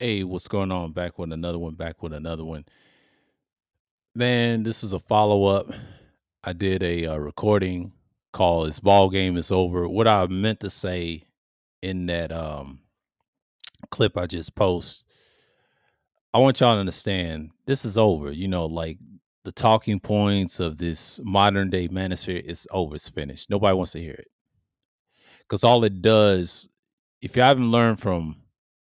Hey, what's going on? Back with another one, back with another one. Man, this is a follow up. I did a recording called "This Ball Game Is Over." What I meant to say in that clip I just posted, I want y'all to understand this is over. Like the talking points of this modern day manosphere is over. It's finished. Nobody wants to hear it because all it does, if you haven't learned from,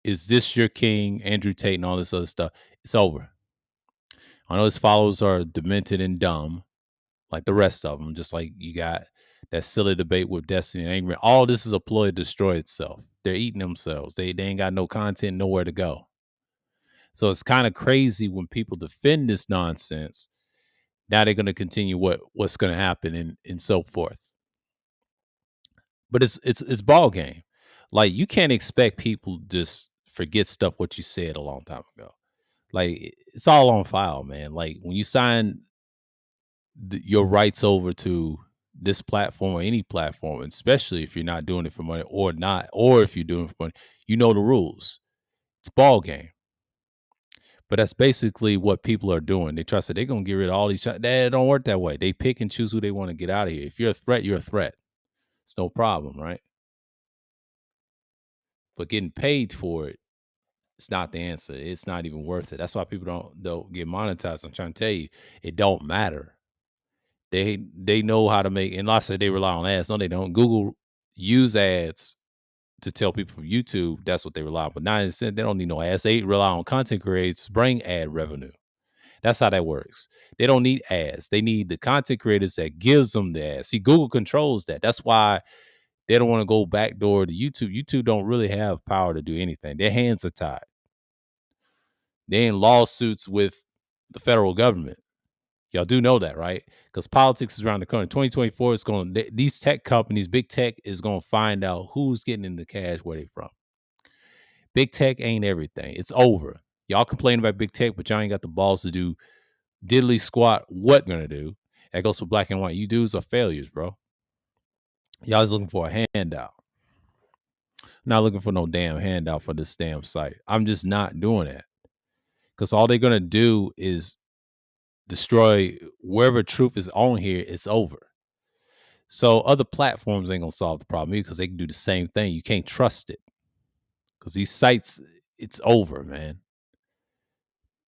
is this your king, Andrew Tate, and all this other stuff, it's over. I know his followers are demented and dumb, like the rest of them. Just like you got that silly debate with Destiny and Angry. All this is a ploy to destroy itself. They're eating themselves. They ain't got no content, nowhere to go. So it's kind of crazy when people defend this nonsense. Now they're going to continue what's going to happen and so forth. But it's ball game. Like you can't expect people to just forget stuff what you said a long time ago. Like it's all on file, man. Like when you sign your rights over to this platform or any platform, especially if you're not doing it for money or not, or if you're doing it for money, you know the rules. It's ball game. But that's basically what people are doing. They trust that they're gonna get rid of all these. That don't work that way. They pick and choose who they want to get out of here. If you're a threat, you're a threat. It's no problem, right? But getting paid for it, it's not the answer. It's not even worth it. That's why people don't get monetized. I'm trying to tell you, it don't matter. They know how to make, and like I said, they rely on ads. No, they don't. Google use ads to tell people from YouTube that's what they rely on. But 90% they don't need no ads. They rely on content creators to bring ad revenue. That's how that works. They don't need ads. They need the content creators that gives them the ads. See, Google controls that. That's why they don't want to go backdoor to YouTube. YouTube don't really have power to do anything. Their hands are tied. They in lawsuits with the federal government. Y'all do know that, right? Because politics is around the corner. 2024 is going to, these tech companies, big tech is going to find out who's getting in the cash, where they from. Big tech ain't everything. It's over. Y'all complain about big tech, but y'all ain't got the balls to do diddly squat what gonna do. That goes for black and white. You dudes are failures, bro. Y'all is looking for a handout. Not looking for no damn handout for this damn site. I'm just not doing that. Because all they're gonna do is destroy wherever truth is on here, it's over. So other platforms ain't gonna solve the problem because they can do the same thing. You can't trust it. Because these sites, it's over, man.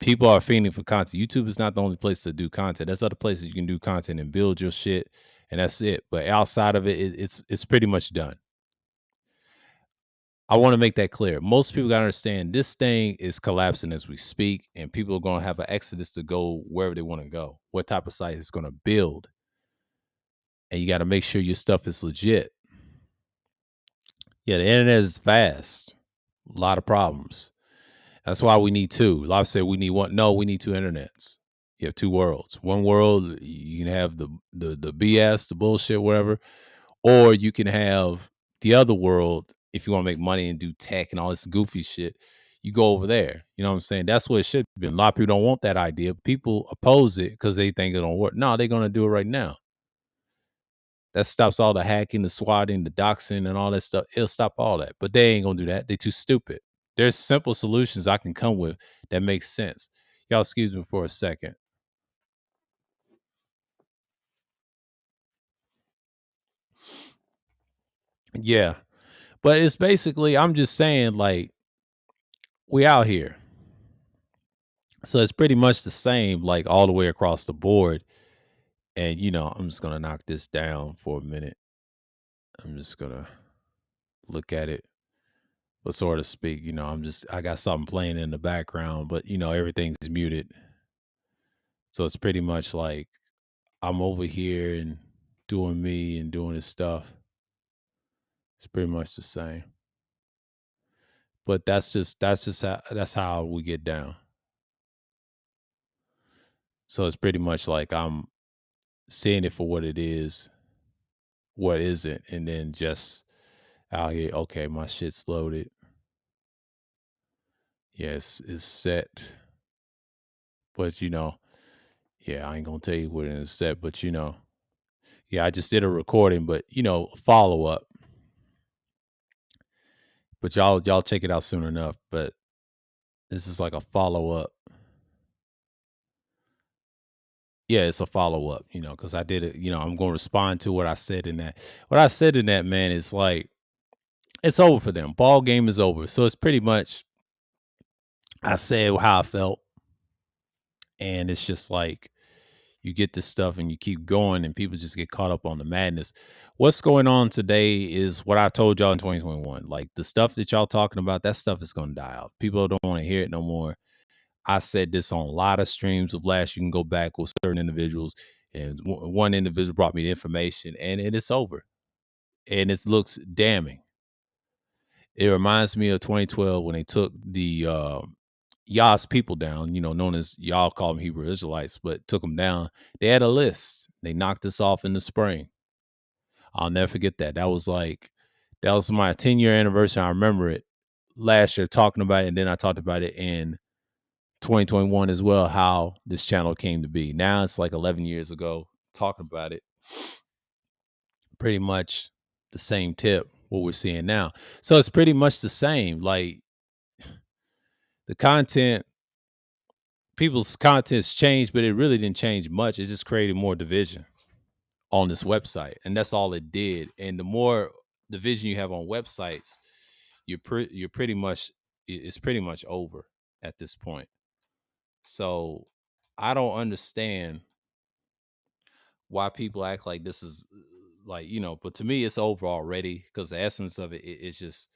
People are fiending for content. YouTube is not the only place to do content. There's other places you can do content and build your shit, and that's it. But outside of it, it's pretty much done. I want to make that clear. Most people gotta understand this thing is collapsing as we speak, and people are gonna have an exodus to go wherever they want to go. What type of site is gonna build, and you got to make sure your stuff is legit. Yeah, the internet is fast. A lot of problems. That's why we need two. A lot of say we need one. No, we need two internets. You have two worlds. One world you can have the BS, the bullshit, whatever, or you can have the other world if you want to make money and do tech and all this goofy shit. You go over there. You know what I'm saying? That's what it should be. A lot of people don't want that idea. People oppose it because they think it don't work. No, they're gonna do it right now. That stops all the hacking, the swatting, the doxing, and all that stuff. It'll stop all that. But they ain't gonna do that. They too stupid. There's simple solutions I can come with that makes sense. Y'all excuse me for a second. Yeah. But it's basically, I'm just saying, like, we out here. So it's pretty much the same, like all the way across the board. And I'm just gonna knock this down for a minute. I'm just gonna look at it, but sort of speak. I got something playing in the background, but everything's muted. So it's pretty much like I'm over here and doing me and doing this stuff. It's pretty much the same. But that's how we get down. So it's pretty much like I'm seeing it for what it is, what isn't, and then just out here, okay, my shit's loaded. Yes, it's set. But yeah, I ain't gonna tell you what it is set, but yeah, I just did a recording, but follow up. But y'all check it out soon enough. But This is like a follow-up. Yeah, it's a follow-up, because I did it, I'm gonna respond to what I said in that. What I said in that, man, is like, it's over for them. Ball game is over. So it's pretty much I said how I felt, and it's just like you get this stuff and you keep going and people just get caught up on the madness. What's going on today is what I told y'all in 2021. Like the stuff that y'all talking about, that stuff is gonna die out. People don't want to hear it no more. I said this on a lot of streams of last. You can go back with certain individuals, and one individual brought me the information, and it's over, and it looks damning. It reminds me of 2012 when they took the Yah's people down. Known as y'all call them Hebrew Israelites, but took them down. They had a list. They knocked us off in the spring. I'll never forget that. That was my 10-year anniversary. I remember it last year talking about it, and then I talked about it in 2021 as well, how this channel came to be. Now it's like 11 years ago, talking about it. Pretty much the same tip, what we're seeing now. So it's pretty much the same. Like the content, people's content's changed, but it really didn't change much. It just created more division on this website. And that's all it did. And the more division you have on websites, you're pretty much, it's pretty much over at this point. So I don't understand why people act like this is like, but to me it's over already, because the essence of it's just,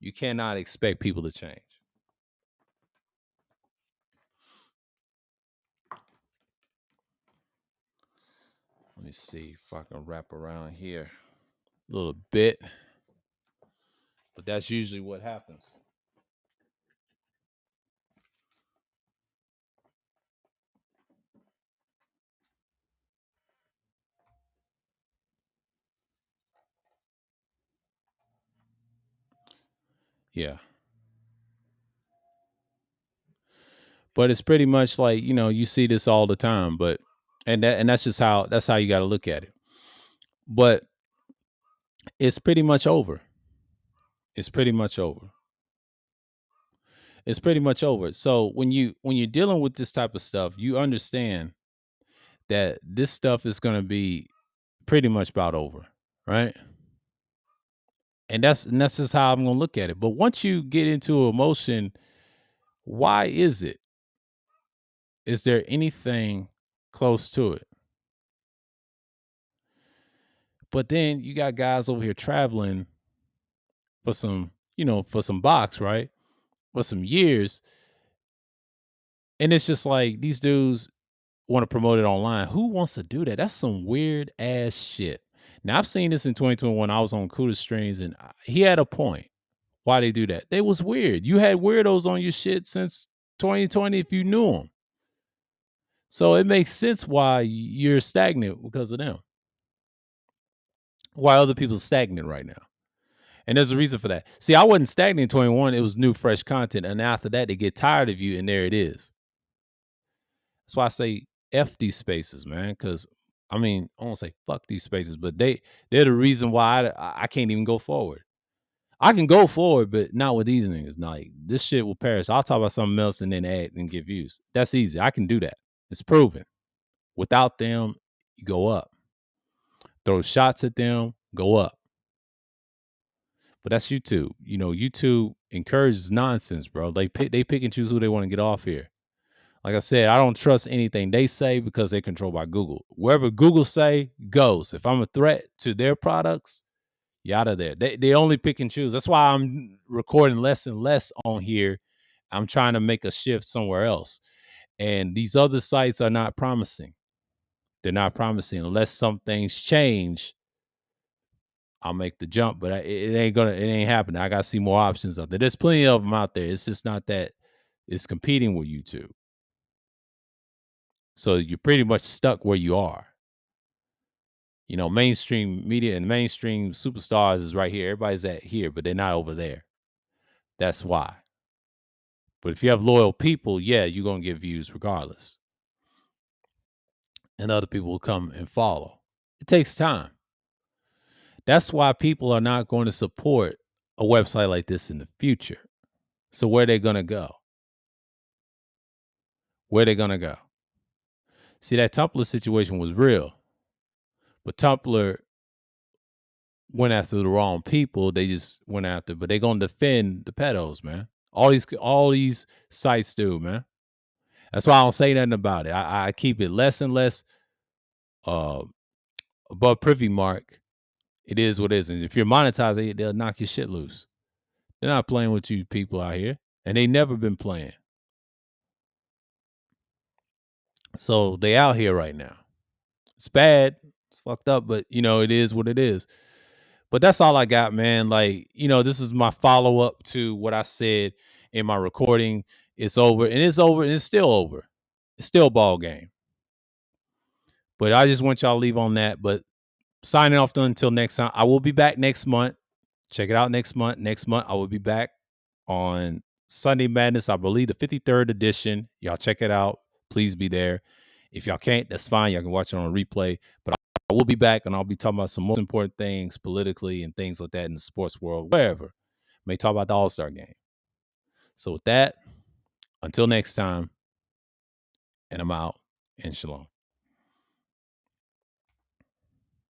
you cannot expect people to change. Let me see if I can wrap around here a little bit, but that's usually what happens. Yeah. But it's pretty much like, you see this all the time, but that's just how you got to look at it. But it's pretty much over. It's pretty much over. It's pretty much over. So when you're dealing with this type of stuff, you understand that this stuff is going to be pretty much about over, right? And that's just how I'm going to look at it. But once you get into emotion, why is it? Is there anything close to it? But then you got guys over here traveling for some box, right? For some years. And it's just like these dudes want to promote it online. Who wants to do that? That's some weird ass shit. Now I've seen this in 2021. I was on Kuda Streams, and he had a point. Why they do that? They was weird. You had weirdos on your shit since 2020 if you knew them. So it makes sense why you're stagnant because of them. Why other people are stagnant right now. And there's a reason for that. See, I wasn't stagnant in 21. It was new, fresh content. And after that, they get tired of you, and there it is. That's why I say F these spaces, man. Because, I won't say fuck these spaces, but they're the reason why I can't even go forward. I can go forward, but not with these niggas. Like, this shit will perish. I'll talk about something else and then add and get views. That's easy. I can do that. It's proven. Without them, you go up. Throw shots at them, go up. But that's YouTube. YouTube encourages nonsense, bro. They pick and choose who they want to get off here. Like I said, I don't trust anything they say because they're controlled by Google. Wherever Google say goes. If I'm a threat to their products, you out of there. They only pick and choose. That's why I'm recording less and less on here. I'm trying to make a shift somewhere else. And these other sites are not promising. They're not promising unless some things change. I'll make the jump, but it ain't happening. I got to see more options out there. There's plenty of them out there. It's just not that it's competing with YouTube. So you're pretty much stuck where you are. Mainstream media and mainstream superstars is right here. Everybody's at here, but they're not over there. That's why. But if you have loyal people, yeah, you're going to get views regardless. And other people will come and follow. It takes time. That's why people are not going to support a website like this in the future. So where are they going to go? Where they gonna go? See, that Tumblr situation was real, but Tumblr went after the wrong people. They just went after, but they gonna defend the pedos, man. All these sites do, man. That's why I don't say nothing about it. I keep it less and less uh, above privy mark. It is what it is. And if you're monetizing it, they'll knock your shit loose. They're not playing with you people out here. And they never been playing. So they out here right now. It's bad. It's fucked up, but it is what it is. But that's all I got, man. Like, this is my follow up to what I said in my recording. It's over, and it's over, and it's still over. It's still ball game. But I just want y'all to leave on that. But signing off until next time. I will be back next month. Check it out next month. Next month, I will be back on Sunday Madness. I believe the 53rd edition. Y'all check it out. Please be there. If y'all can't, that's fine. Y'all can watch it on replay. But I will be back, and I'll be talking about some most important things politically and things like that in the sports world, wherever. May talk about the All-Star game. So with that, until next time, and I'm out, and shalom.